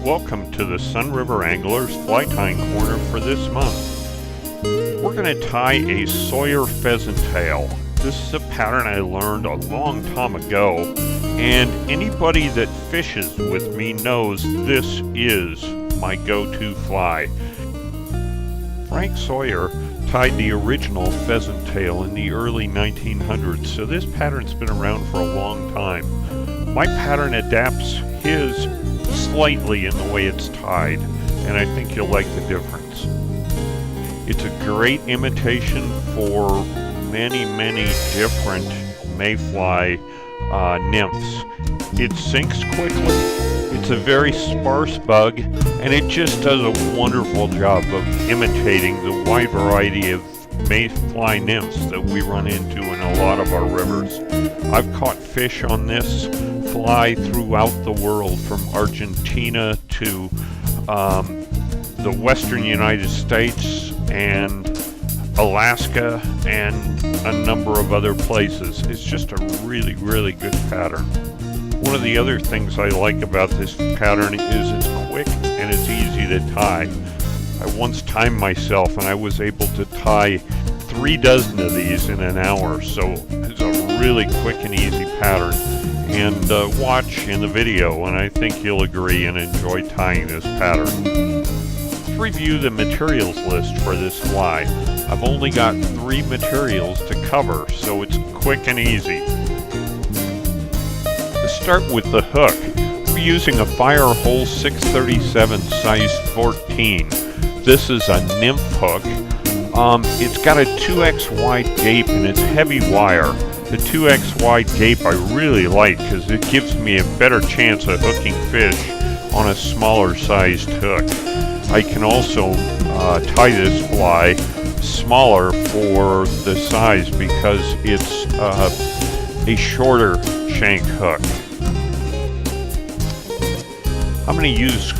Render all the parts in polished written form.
Welcome to the Sun River Anglers Fly Tying Corner for this month. We're going to tie a Sawyer Pheasant tail. This is a pattern I learned a long time ago, and anybody that fishes with me knows this is my go-to fly. Frank Sawyer tied the original pheasant tail in the early 1900s, so this pattern's been around for a long time. My pattern adapts his slightly in the way it's tied, and I think you'll like the difference. It's a great imitation for many different mayfly nymphs. It sinks quickly, it's a very sparse bug, and it just does a wonderful job of imitating the wide variety of mayfly nymphs that we run into in a lot of our rivers. I've caught fish on this fly throughout the world, from Argentina to the western United States and Alaska and a number of other places. It's just a really good pattern. One of the other things I like about this pattern is it's quick and it's easy to tie. I once timed myself and I was able to tie 36 of these in an hour, so it's a really quick and easy pattern. And watch in the video, and I think you'll agree and enjoy tying this pattern. Let's review the materials list for this fly. I've only got 3 materials to cover, so it's quick and easy. Let's start with the hook. We're using a Firehole 637 size 14. This is a nymph hook. It's got a 2x wide gape and it's heavy wire. The 2x wide gape I really like because it gives me a better chance of hooking fish on a smaller sized hook. I can also tie this fly smaller for the size because it's a shorter shank hook. I'm going to use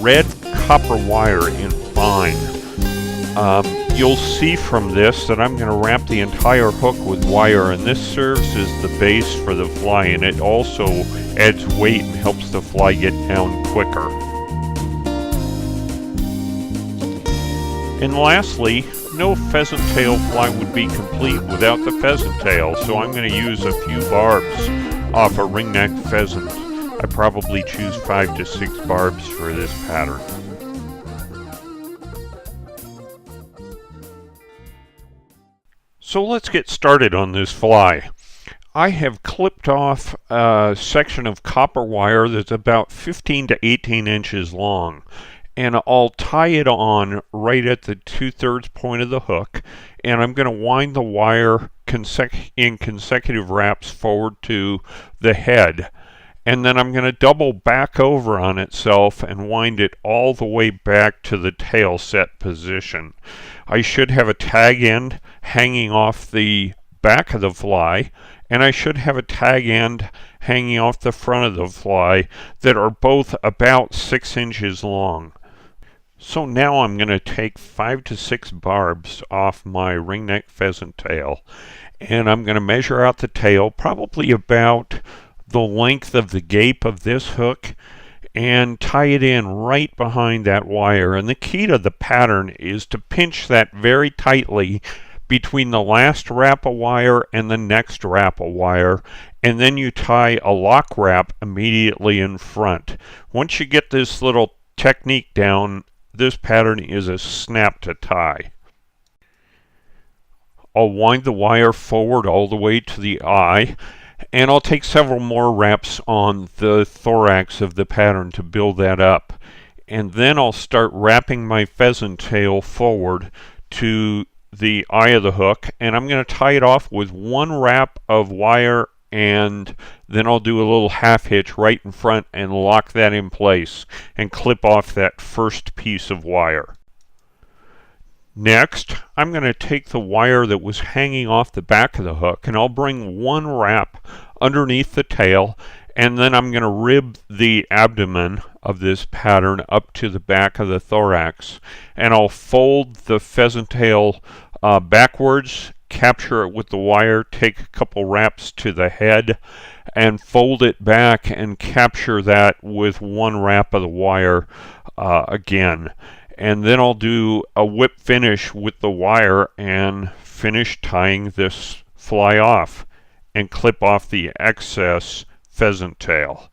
red copper wire in fine. You'll see from this that I'm going to wrap the entire hook with wire, and this serves as the base for the fly, and it also adds weight and helps the fly get down quicker. And lastly, no pheasant tail fly would be complete without the pheasant tail, so I'm going to use a few barbs off a ringneck pheasant. I probably choose 5 to 6 barbs for this pattern. So let's get started on this fly. I have clipped off a section of copper wire that's about 15 to 18 inches long, and I'll tie it on right at the 2/3 point of the hook, and I'm going to wind the wire in consecutive wraps forward to the head, and then I'm going to double back over on itself and wind it all the way back to the tail set position. I should have a tag end hanging off the back of the fly, and I should have a tag end hanging off the front of the fly that are both about 6 inches long. So now I'm going to take 5 to 6 barbs off my ringneck pheasant tail, and I'm going to measure out the tail probably about the length of the gape of this hook and tie it in right behind that wire. And the key to the pattern is to pinch that very tightly between the last wrap of wire and the next wrap of wire, and then you tie a lock wrap immediately in front. Once you get this little technique down, this pattern is a snap to tie. I'll wind the wire forward all the way to the eye, and I'll take several more wraps on the thorax of the pattern to build that up. And then I'll start wrapping my pheasant tail forward to the eye of the hook, and I'm going to tie it off with 1 wrap of wire, and then I'll do a little half hitch right in front and lock that in place and clip off that first piece of wire. Next, I'm going to take the wire that was hanging off the back of the hook, and I'll bring 1 wrap underneath the tail, and then I'm going to rib the abdomen of this pattern up to the back of the thorax, and I'll fold the pheasant tail backwards, capture it with the wire, take a couple wraps to the head, and fold it back and capture that with one wrap of the wire again. And then I'll do a whip finish with the wire and finish tying this fly off and clip off the excess pheasant tail.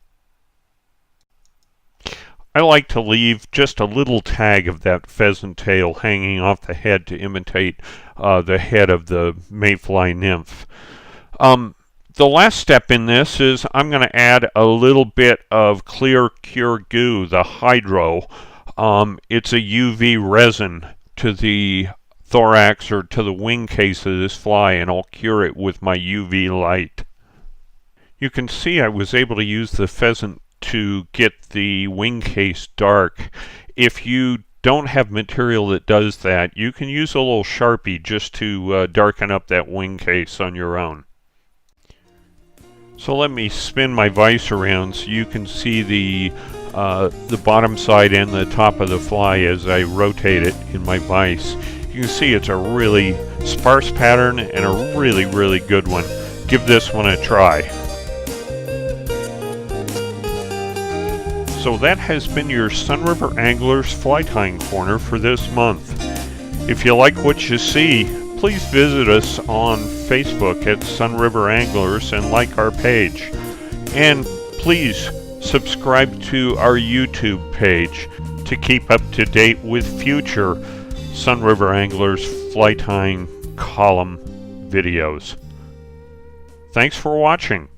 I like to leave just a little tag of that pheasant tail hanging off the head to imitate the head of the mayfly nymph. The last step in this is I'm going to add a little bit of clear cure goo, the hydro. It's a UV resin to the thorax or to the wing case of this fly, and I'll cure it with my UV light. You can see I was able to use the pheasant to get the wing case dark. If you don't have material that does that, you can use a little Sharpie just to darken up that wing case on your own. So let me spin my vise around so you can see the bottom side and the top of the fly as I rotate it in my vise. You can see it's a really sparse pattern and a really, really good one. Give this one a try. So that has been your Sunriver Anglers Fly Tying Corner for this month. If you like what you see, please visit us on Facebook at Sunriver Anglers and like our page. And please subscribe to our YouTube page to keep up to date with future Sunriver Anglers Fly Tying column videos. Thanks for watching.